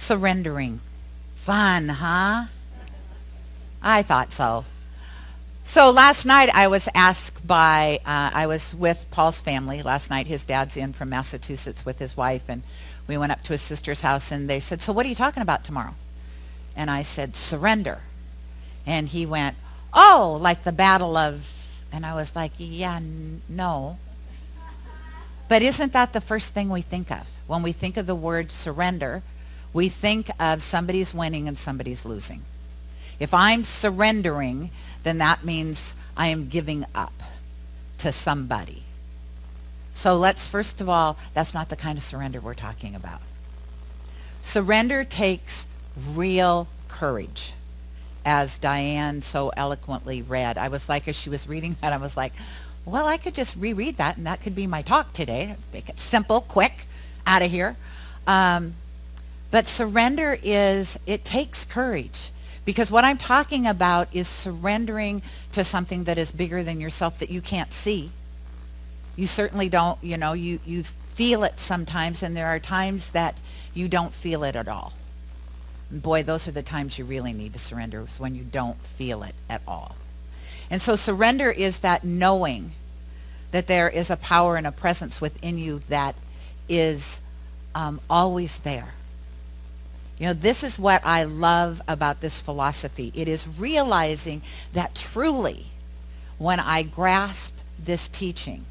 Surrendering. Fun, huh? I thought so. So last night I was asked by, I was with Paul's family last night. His dad's in from Massachusetts with his wife, and we went up to his sister's house, and they said, so what are you talking about tomorrow? And I said, surrender. And he went, oh, like the battle of, and I was like, yeah, no. But isn't that the first thing we think of? When we think of the word surrender, we think of somebody's winning and somebody's losing. If I'm surrendering, then that means I am giving up to somebody. So let's, first of all, that's not the kind of surrender we're talking about. Surrender takes real courage, as Diane so eloquently read. I was like, as she was reading that, I was like, well, I could just reread that, and that could be my talk today. Make it simple, quick, out of here. But surrender it takes courage. Because what I'm talking about is surrendering to something that is bigger than yourself that you can't see. You certainly don't, you feel it sometimes, and there are times that you don't feel it at all. And boy, those are the times you really need to surrender, is when you don't feel it at all. And so surrender is that knowing that there is a power and a presence within you that is always there. This is what I love about this philosophy. It is realizing that truly, when I grasp this teaching,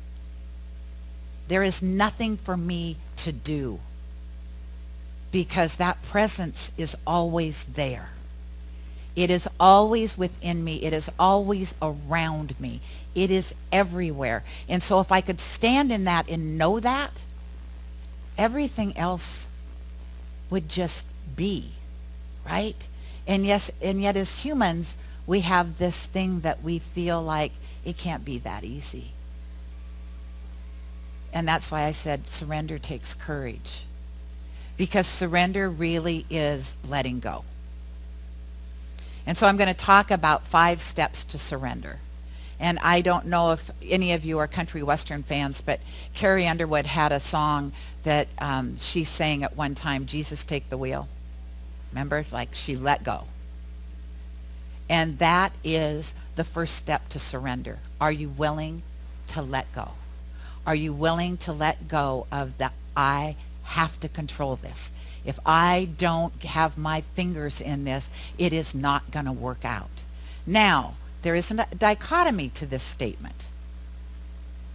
there is nothing for me to do, because that presence is always there. It is always within me. It is always around me. It is everywhere. And so if I could stand in that and know that, everything else would just be, right? And yet as humans, we have this thing that we feel like it can't be that easy. And that's why I said surrender takes courage. Because surrender really is letting go. And so I'm going to talk about 5 steps to surrender. And I don't know if any of you are country western fans, but Carrie Underwood had a song that she sang at one time, Jesus Take the Wheel. Remember? Like she let go. And that is the first step to surrender. Are you willing to let go? Are you willing to let go of the I have to control this? If I don't have my fingers in this, it is not going to work out. Now, there is a dichotomy to this statement,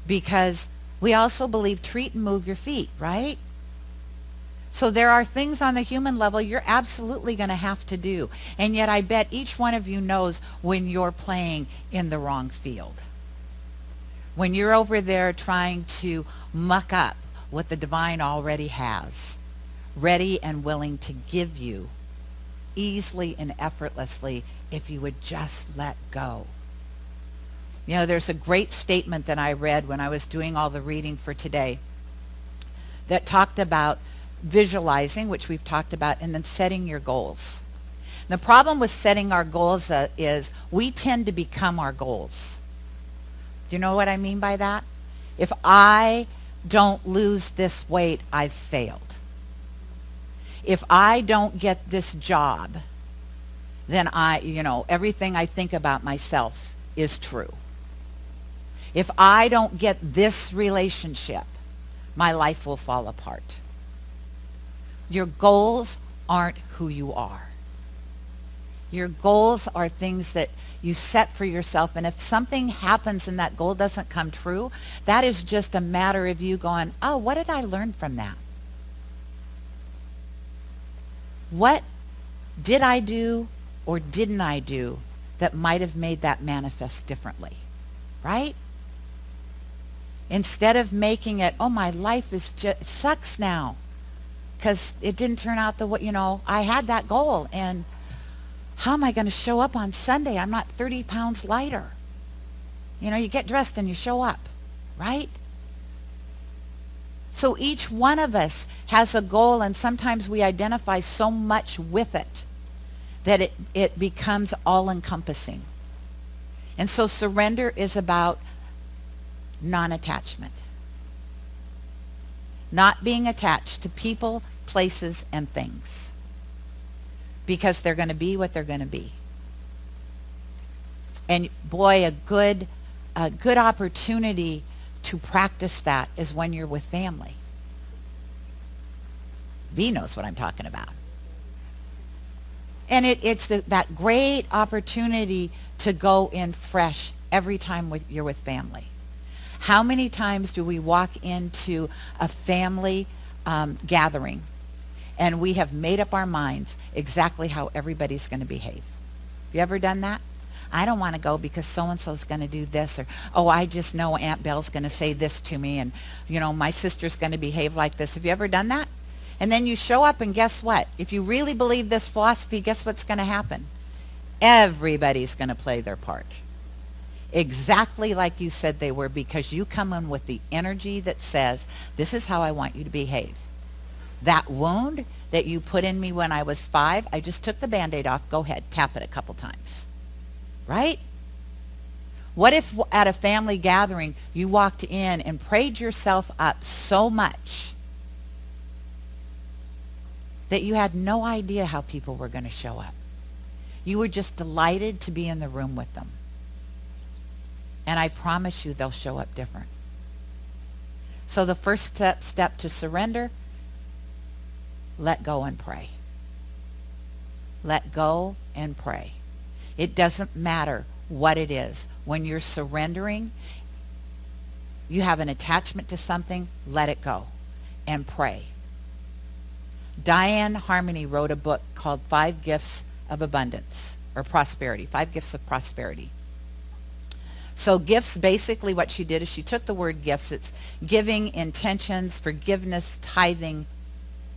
because we also believe treat and move your feet, right? So there are things on the human level you're absolutely going to have to do. And yet I bet each one of you knows when you're playing in the wrong field. When you're over there trying to muck up what the divine already has, ready and willing to give you easily and effortlessly if you would just let go. There's a great statement that I read when I was doing all the reading for today that talked about visualizing, which we've talked about, and then setting your goals. The problem with setting our goals is we tend to become our goals. Do you know what I mean by that? If I don't lose this weight, I've failed. If I don't get this job, then everything I think about myself is true. If I don't get this relationship, my life will fall apart. Your goals aren't who you are. Your goals are things that you set for yourself, and if something happens and that goal doesn't come true, that is just a matter of you going, oh, what did I learn from that? What did I do or didn't I do that might have made that manifest differently, right? Instead of making it, oh, my life is just sucks now because it didn't turn out I had that goal, and how am I going to show up on Sunday? I'm not 30 pounds lighter. You get dressed and you show up, right? So each one of us has a goal, and sometimes we identify so much with it that it becomes all-encompassing. And so surrender is about non-attachment. Not being attached to people, places, and things. because they're going to be what they're going to be. And boy, a good opportunity to practice that is when you're with family. V knows what I'm talking about. And it's that great opportunity to go in fresh every time you're with family. How many times do we walk into a family gathering and we have made up our minds exactly how everybody's going to behave? Have you ever done that? I don't want to go because so-and-so's going to do this, or, oh, I just know Aunt Belle's going to say this to me, and, my sister's going to behave like this. Have you ever done that? And then you show up, and guess what? If you really believe this philosophy, guess what's going to happen? Everybody's going to play their part. Exactly like you said they were, because you come in with the energy that says, this is how I want you to behave. That wound that you put in me when I was 5, I just took the Band-Aid off. Go ahead, tap it a couple times. Right? What if at a family gathering you walked in and prayed yourself up so much that you had no idea how people were going to show up? You were just delighted to be in the room with them. And I promise you they'll show up different. So the first step to surrender, let go and pray. Let go and pray. It doesn't matter what it is. When you're surrendering, you have an attachment to something, let it go and pray. Diane Harmony wrote a book called 5 Gifts of Abundance, or Prosperity, 5 Gifts of Prosperity. So gifts, basically what she did is she took the word gifts. It's giving, intentions, forgiveness, tithing,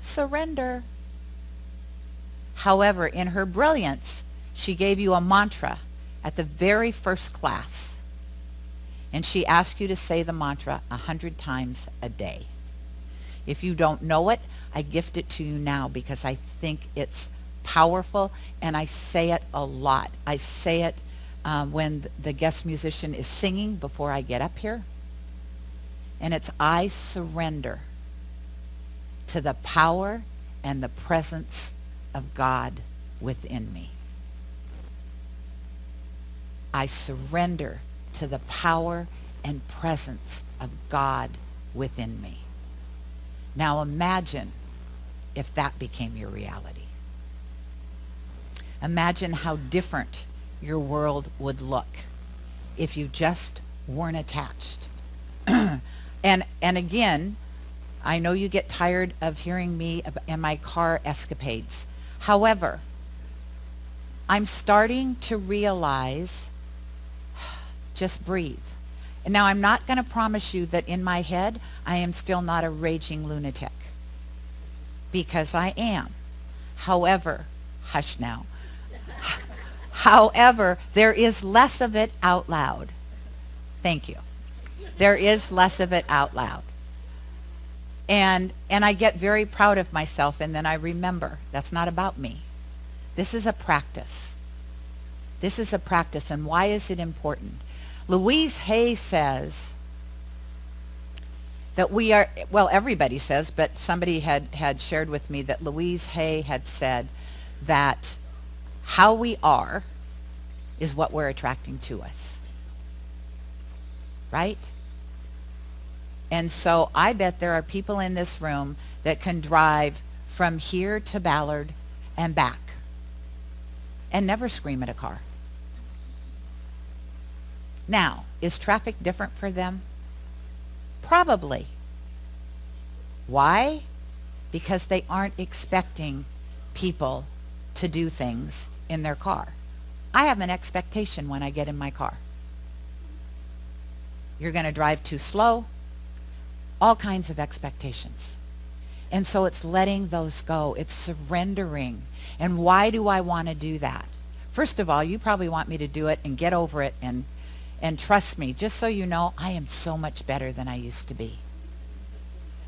surrender. However, in her brilliance, she gave you a mantra at the very first class. And she asked you to say the mantra 100 times a day. If you don't know it, I gift it to you now because I think it's powerful, and I say it a lot. I say it when the guest musician is singing before I get up here. And it's, I surrender to the power and the presence of God within me. I surrender to the power and presence of God within me. Now imagine if that became your reality. Imagine how different your world would look if you just weren't attached. And again, I know you get tired of hearing me and my car escapades. However, I'm starting to realize, just breathe. And now I'm not going to promise you that in my head I am still not a raging lunatic, because I am. However, hush now. However, there is less of it out loud. Thank you. There is less of it out loud. And I get very proud of myself, and then I remember that's not about me. This is a practice. This is a practice, and why is it important? Louise Hay says that we are, well, everybody says, but somebody had shared with me that Louise Hay had said that how we are is what we're attracting to us. Right? And so I bet there are people in this room that can drive from here to Ballard and back and never scream at a car. Now, is traffic different for them? Probably. Why? Because they aren't expecting people to do things in their car. I have an expectation when I get in my car. You're going to drive too slow. All kinds of expectations. And so it's letting those go. It's surrendering. And why do I want to do that? First of all, you probably want me to do it and get over it, and trust me, just so you know, I am so much better than I used to be.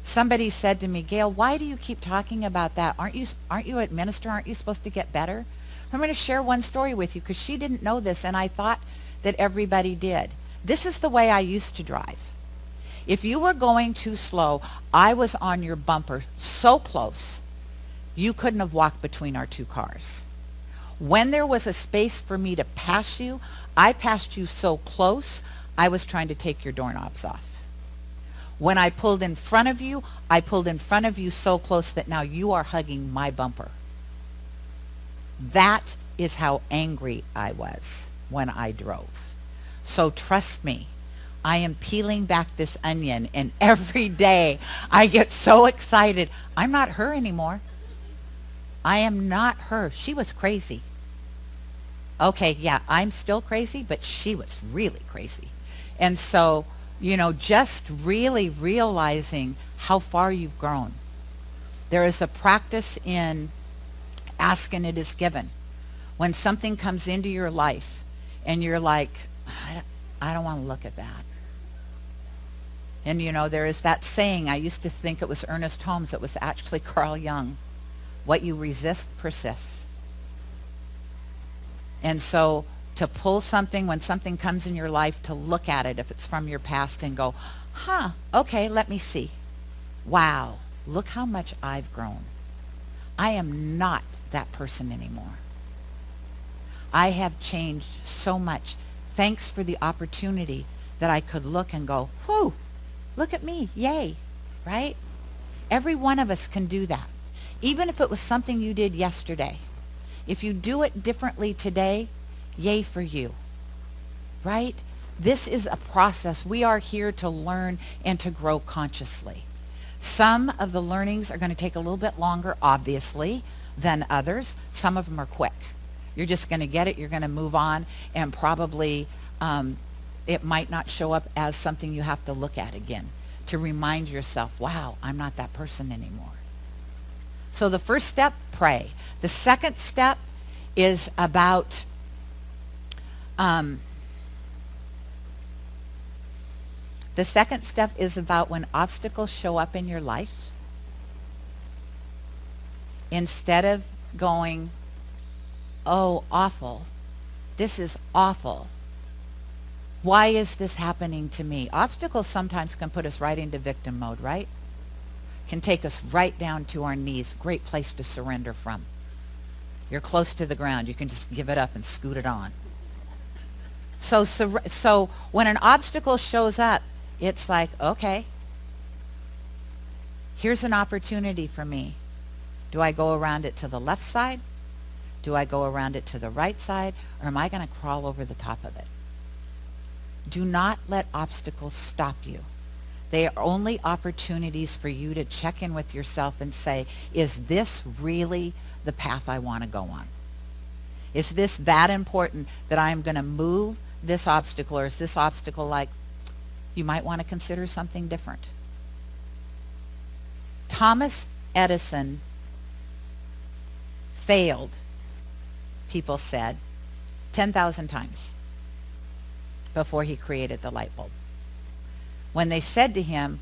Somebody said to me, Gayle, why do you keep talking about that? Aren't you a minister? Aren't you supposed to get better? I'm going to share one story with you because she didn't know this, and I thought that everybody did. This is the way I used to drive. If you were going too slow, I was on your bumper so close, you couldn't have walked between our two cars. When there was a space for me to pass you, I passed you so close, I was trying to take your doorknobs off. When I pulled in front of you, I pulled in front of you so close that now you are hugging my bumper. That is how angry I was when I drove. So trust me, I am peeling back this onion, and every day I get so excited. I'm not her anymore. I am not her. She was crazy. Okay, yeah, I'm still crazy, but she was really crazy. And so, just really realizing how far you've grown. There is a practice in ask and it is given. When something comes into your life and you're like, I don't want to look at that. And there is that saying, I used to think it was Ernest Holmes, it was actually Carl Jung. What you resist persists. And so to pull something, when something comes in your life, to look at it if it's from your past and go, okay, let me see. Wow, look how much I've grown. I am not that person anymore. I have changed so much. Thanks for the opportunity that I could look and go, whew, look at me, yay, right? Every one of us can do that. Even if it was something you did yesterday. If you do it differently today, yay for you, right? This is a process. We are here to learn and to grow consciously. Some of the learnings are going to take a little bit longer, obviously, than others. Some of them are quick. You're just going to get it, you're going to move on, and probably it might not show up as something you have to look at again to remind yourself, wow, I'm not that person anymore. So the first step, pray. The second step is about when obstacles show up in your life, instead of going, oh, awful, this is awful. Why is this happening to me? Obstacles sometimes can put us right into victim mode, right? Can take us right down to our knees. Great place to surrender from. You're close to the ground. You can just give it up and scoot it on. So when an obstacle shows up, it's like, okay, here's an opportunity for me. Do I go around it to the left side? Do I go around it to the right side? Or am I going to crawl over the top of it? Do not let obstacles stop you. They are only opportunities for you to check in with yourself and say, is this really the path I want to go on? Is this that important that I'm going to move this obstacle, or is this obstacle like, you might want to consider something different? Thomas Edison failed, people said, 10,000 times before he created the light bulb. When they said to him,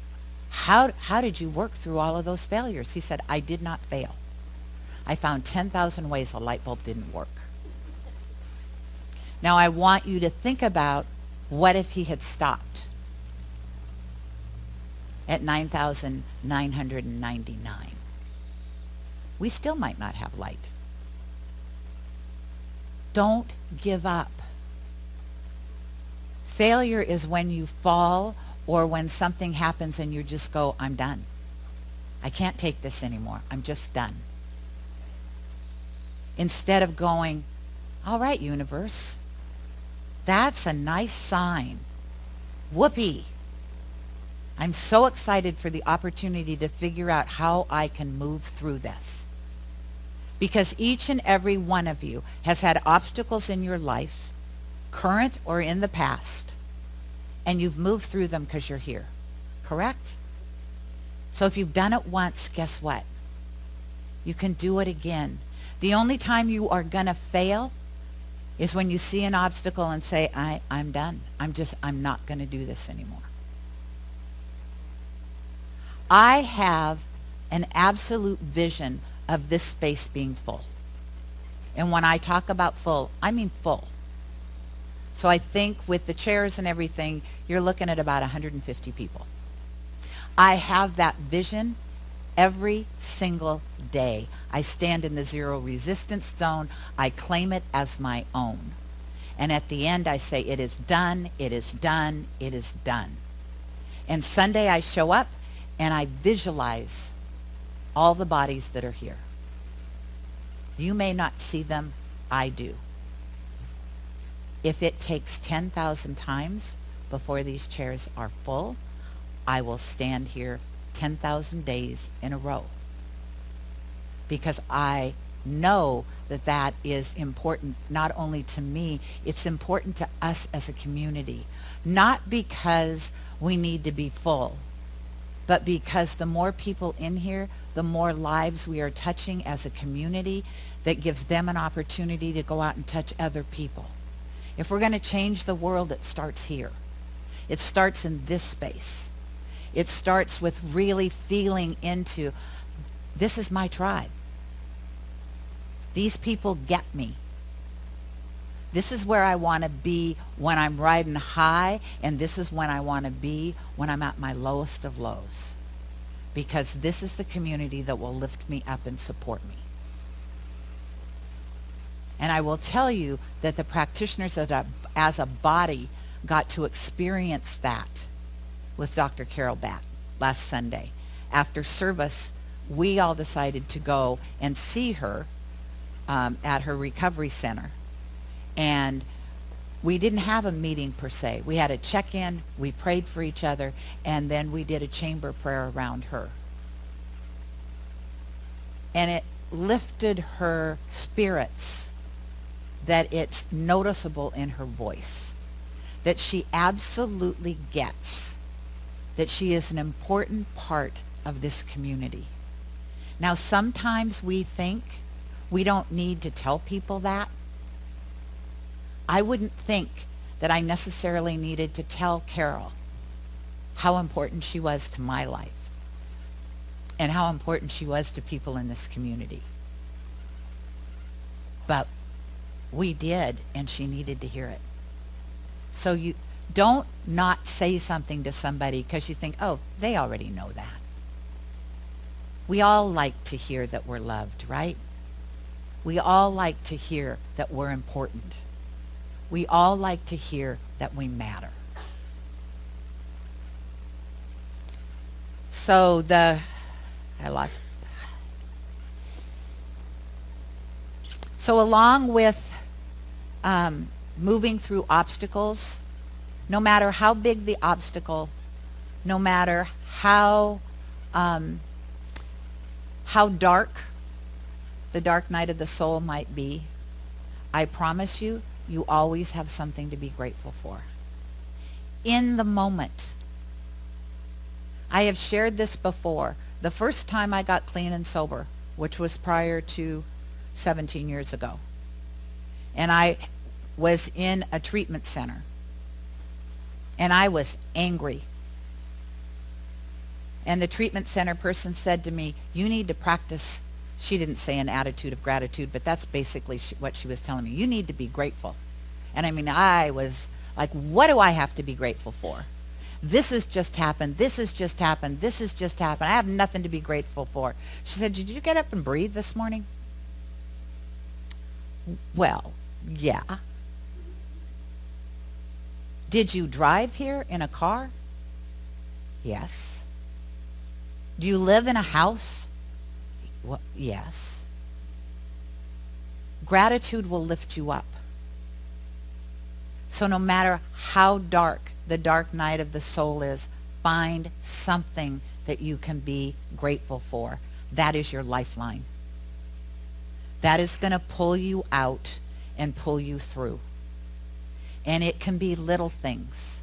how did you work through all of those failures? He said, I did not fail. I found 10,000 ways a light bulb didn't work. Now I want you to think about, what if he had stopped at 9,999? We still might not have light. Don't give up. Failure is when you fall, or when something happens and you just go, I'm done. I can't take this anymore. I'm just done. Instead of going, all right, universe, that's a nice sign. Whoopee. I'm so excited for the opportunity to figure out how I can move through this. Because each and every one of you has had obstacles in your life, current or in the past, and you've moved through them because you're here. Correct? So if you've done it once, guess what? You can do it again. The only time you are going to fail is when you see an obstacle and say, I'm done. I'm not going to do this anymore. I have an absolute vision of this space being full. And when I talk about full, I mean full. So I think with the chairs and everything, you're looking at about 150 people. I have that vision every single day. I stand in the zero resistance zone. I claim it as my own. And at the end, I say, it is done, it is done, it is done. And Sunday, I show up and I visualize all the bodies that are here. You may not see them, I do. If it takes 10,000 times before these chairs are full, I will stand here 10,000 days in a row. Because I know that that is important not only to me, it's important to us as a community. Not because we need to be full, but because the more people in here, the more lives we are touching as a community that gives them an opportunity to go out and touch other people. If we're going to change the world, it starts here. It starts in this space. It starts with really feeling into, this is my tribe. These people get me. This is where I want to be when I'm riding high, and this is when I want to be when I'm at my lowest of lows. Because this is the community that will lift me up and support me. And I will tell you that the practitioners as a body got to experience that with Dr. Carol Batt last Sunday. After service, we all decided to go and see her at her recovery center. And we didn't have a meeting per se. We had a check-in, we prayed for each other, and then we did a chamber prayer around her. And it lifted her spirits, that it's noticeable in her voice, that she absolutely gets that she is an important part of this community. Now, sometimes we think we don't need to tell people that. I wouldn't think that I necessarily needed to tell Carol how important she was to my life and how important she was to people in this community. But we did, and she needed to hear it. So you don't not say something to somebody because you think, oh, they already know that. We all like to hear that we're loved, right? We all like to hear that we're important. We all like to hear that we matter. So along with moving through obstacles, no matter how big the obstacle, no matter how dark the dark night of the soul might be, I promise you, you always have something to be grateful for. In the moment. I have shared this before. The first time I got clean and sober, which was prior to 17 years ago, and I was in a treatment center, and I was angry. And the treatment center person said to me, you need to practice, she didn't say an attitude of gratitude, but that's basically what she was telling me. You need to be grateful. And I mean, I was like, what do I have to be grateful for? This has just happened. This has just happened. This has just happened. I have nothing to be grateful for. She said, did you get up and breathe this morning? Well, yeah. Did you drive here in a car? Yes. Do you live in a house? Well, yes. Gratitude will lift you up. So no matter how dark the dark night of the soul is, find something that you can be grateful for. That is your lifeline. That is going to pull you out and pull you through. And it can be little things.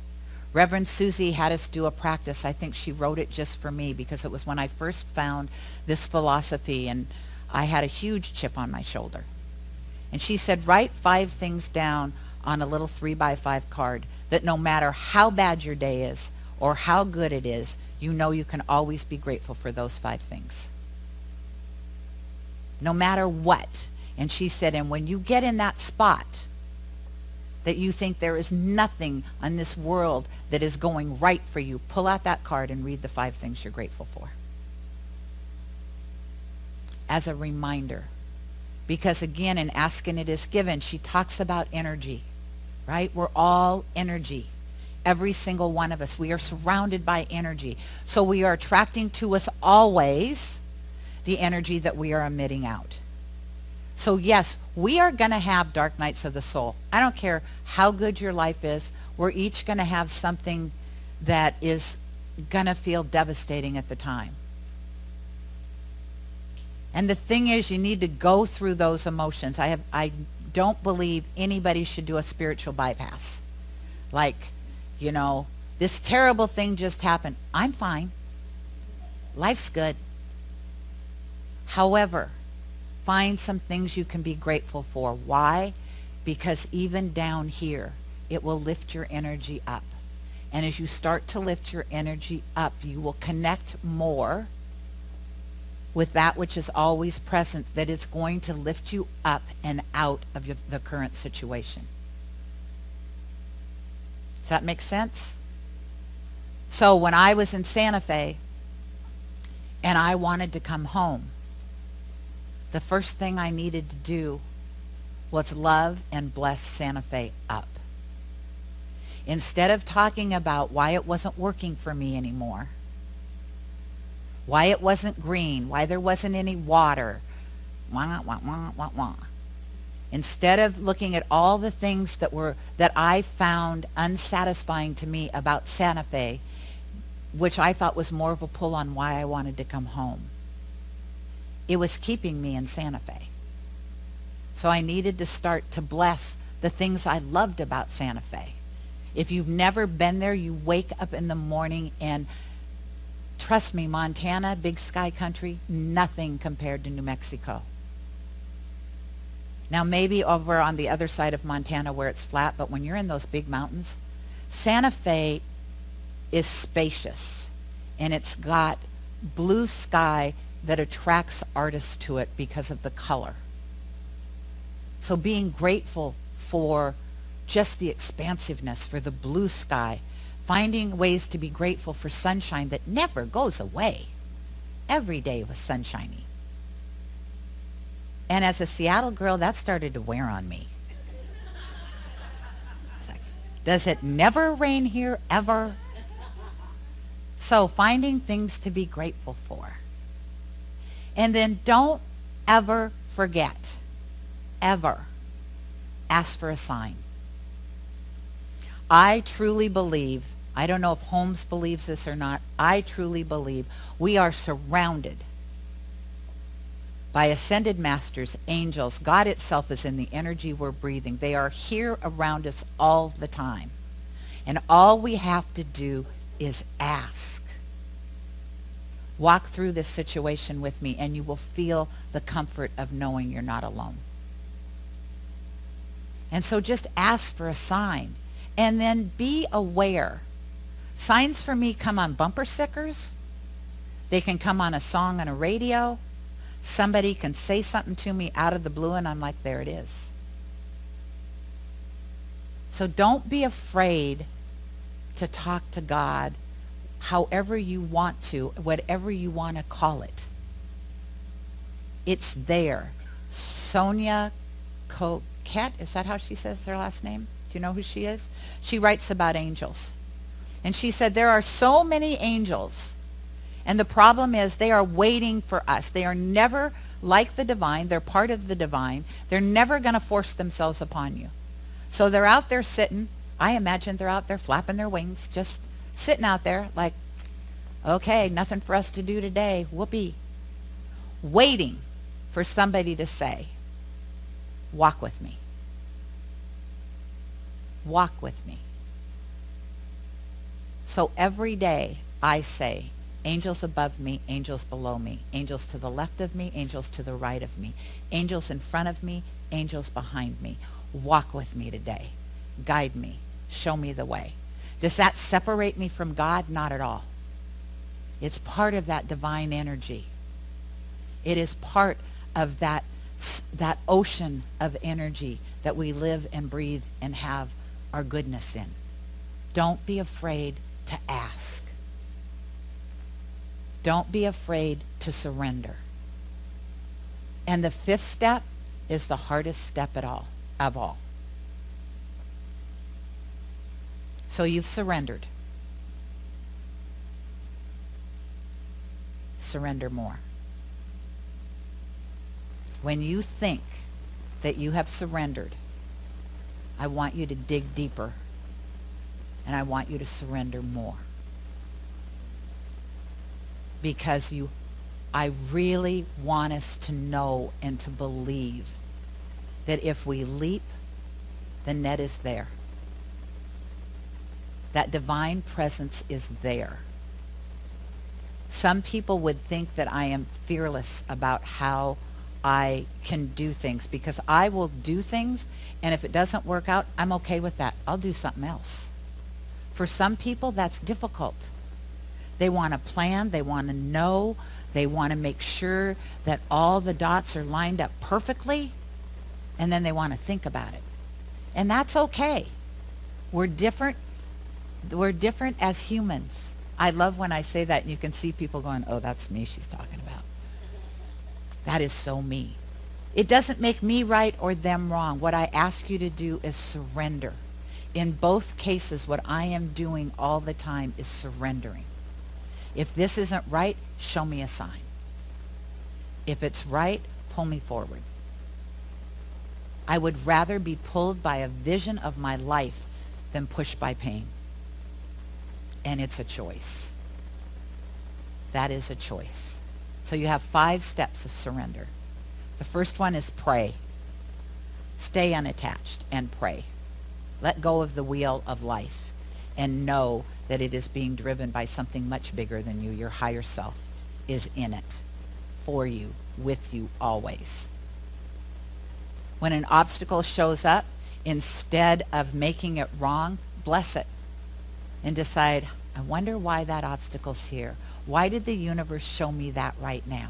Reverend Susie had us do a practice. I think she wrote it just for me because it was when I first found this philosophy and I had a huge chip on my shoulder. And she said, write 5 things down on a little 3x5 card that no matter how bad your day is or how good it is, you know you can always be grateful for those 5 things. No matter what. And she said, and when you get in that spot that you think there is nothing on this world that is going right for you, pull out that card and read the 5 things you're grateful for. as a reminder. Because again, in Asking It Is Given, she talks about energy, right? We're all energy. Every single one of us. We are surrounded by energy. So we are attracting to us always the energy that we are emitting out. So yes, we are going to have dark nights of the soul. I don't care how good your life is. We're each going to have something that is going to feel devastating at the time. And the thing is, you need to go through those emotions. I don't believe anybody should do a spiritual bypass. Like, this terrible thing just happened. I'm fine. Life's good. However, find some things you can be grateful for. Why? Because even down here, it will lift your energy up. And as you start to lift your energy up, you will connect more with that which is always present, that it's going to lift you up and out of the current situation. Does that make sense? So when I was in Santa Fe and I wanted to come home, the first thing I needed to do was love and bless Santa Fe up. Instead of talking about why it wasn't working for me anymore, why it wasn't green, why there wasn't any water, wah, wah, wah, wah, wah. Instead of looking at all the things that I found unsatisfying to me about Santa Fe, which I thought was more of a pull on why I wanted to come home, it was keeping me in Santa Fe. So I needed to start to bless the things I loved about Santa Fe. If you've never been there, you wake up in the morning and trust me, Montana, big sky country, nothing compared to New Mexico. Now maybe over on the other side of Montana where it's flat, but when you're in those big mountains, Santa Fe is spacious and it's got blue sky that attracts artists to it because of the color. So being grateful for just the expansiveness, for the blue sky, finding ways to be grateful for sunshine that never goes away. Every day was sunshiny. And as a Seattle girl, that started to wear on me. I was like, does it never rain here, ever? So finding things to be grateful for. And then don't ever forget, ever, ask for a sign. I truly believe, I don't know if Holmes believes this or not, I truly believe we are surrounded by ascended masters, angels. God itself is in the energy we're breathing. They are here around us all the time. And all we have to do is ask. Walk through this situation with me and you will feel the comfort of knowing you're not alone. And so just ask for a sign and then be aware. Signs for me come on bumper stickers. They can come on a song on a radio. Somebody can say something to me out of the blue and I'm like, there it is. So don't be afraid to talk to God however you want to, whatever you want to call it. It's there. Sonia Coquette, is that how she says her last name? Do you know who she is? She writes about angels. And she said there are so many angels. And the problem is they are waiting for us. They are never like the divine. They're part of the divine. They're never going to force themselves upon you. So they're out there sitting. I imagine they're out there flapping their wings, just sitting out there like, okay, nothing for us to do today. Whoopee. Waiting for somebody to say, walk with me. Walk with me. So every day I say, angels above me, angels below me, angels to the left of me, angels to the right of me, angels in front of me, angels behind me. Walk with me today. Guide me. Show me the way. Does that separate me from God? Not at all. It's part of that divine energy. It is part of that ocean of energy that we live and breathe and have our goodness in. Don't be afraid to ask. Don't be afraid to surrender. And the fifth step is the hardest step of all. So you've surrendered. Surrender more. When you think that you have surrendered, I want you to dig deeper, and I want you to surrender more. Because I really want us to know and to believe that if we leap, the net is there. That divine presence is there. Some people would think that I am fearless about how I can do things, because I will do things, and if it doesn't work out, I'm okay with that. I'll do something else. For some people, that's difficult. They want to plan, they want to know, they want to make sure that all the dots are lined up perfectly, and then they want to think about it. And that's okay. We're different. We're different as humans. I love when I say that, and you can see people going, oh, that's me she's talking about. That is so me. It doesn't make me right or them wrong. What I ask you to do is surrender. In both cases, what I am doing all the time is surrendering. If this isn't right, show me a sign. If it's right, pull me forward. I would rather be pulled by a vision of my life than pushed by pain. And it's a choice. That is a choice. So you have 5 steps of surrender. The first one is pray. Stay unattached and pray. Let go of the wheel of life and know that it is being driven by something much bigger than you. Your higher self is in it, for you, with you always. When an obstacle shows up, instead of making it wrong, bless it and decide, I wonder why that obstacle's here. Why did the universe show me that right now?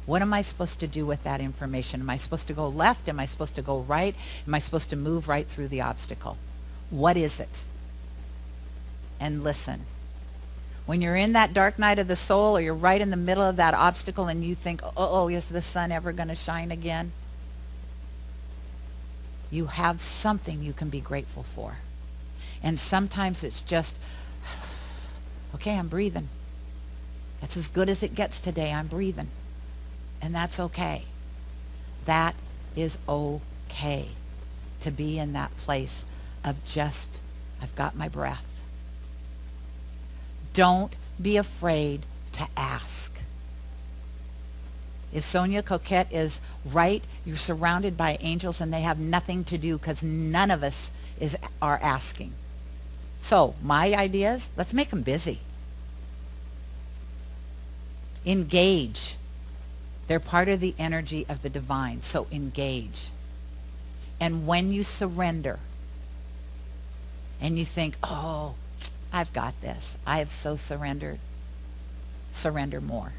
What am I supposed to do with that information? Am I supposed to go left? Am I supposed to go right? Am I supposed to move right through the obstacle? What is it? And listen. When you're in that dark night of the soul, or you're right in the middle of that obstacle and you think, oh, is the sun ever going to shine again? You have something you can be grateful for. And sometimes it's just, okay, I'm breathing. That's as good as it gets today. I'm breathing. And that's okay. That is okay to be in that place of just, I've got my breath. Don't be afraid to ask. If Sonia Coquette is right, you're surrounded by angels and they have nothing to do because none of us are asking. So my idea is, let's make them busy. Engage. They're part of the energy of the divine, so engage. And when you surrender and you think, oh, I've got this. I have so surrendered. Surrender more.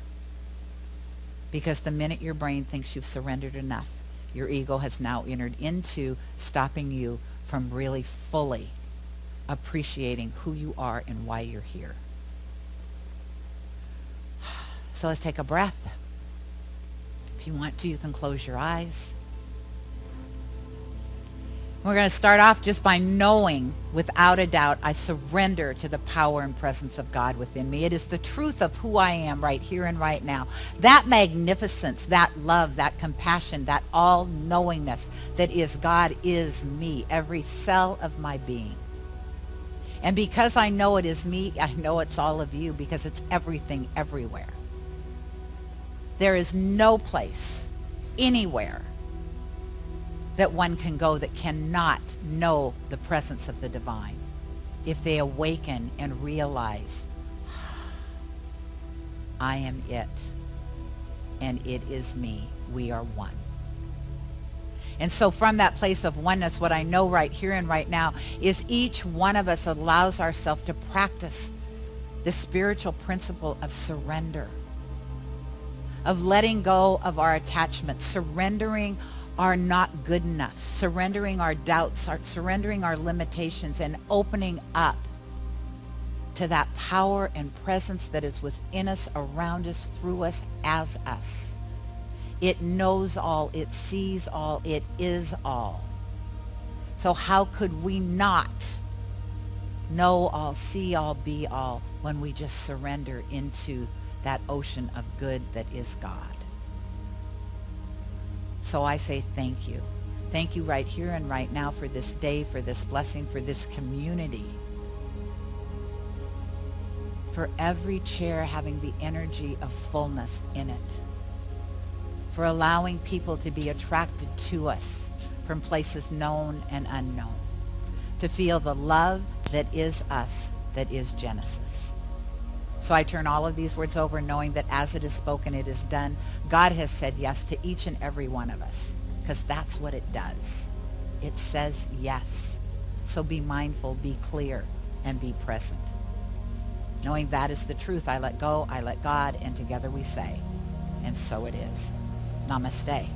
Because the minute your brain thinks you've surrendered enough, your ego has now entered into stopping you from really fully appreciating who you are and why you're here. So let's take a breath. If you want to, you can close your eyes. We're going to start off just by knowing, without a doubt, I surrender to the power and presence of God within me. It is the truth of who I am right here and right now. That magnificence, that love, that compassion, that all-knowingness that is God is me, every cell of my being. And because I know it is me, I know it's all of you, because it's everything everywhere. There is no place, anywhere, that one can go that cannot know the presence of the divine if they awaken and realize, I am it, and it is me. We are one. And so from that place of oneness, what I know right here and right now is each one of us allows ourselves to practice the spiritual principle of surrender, of letting go of our attachments, surrendering our not good enough, surrendering our doubts, surrendering our limitations, and opening up to that power and presence that is within us, around us, through us, as us. It knows all. It sees all. It is all. So how could we not know all, see all, be all when we just surrender into that ocean of good that is God? So I say thank you. Thank you right here and right now for this day, for this blessing, for this community. For every chair having the energy of fullness in it. For allowing people to be attracted to us from places known and unknown. To feel the love that is us, that is Genesis. So I turn all of these words over knowing that as it is spoken, it is done. God has said yes to each and every one of us, because that's what it does. It says yes. So be mindful, be clear, and be present. Knowing that is the truth, I let go, I let God, and together we say, and so it is. Namaste.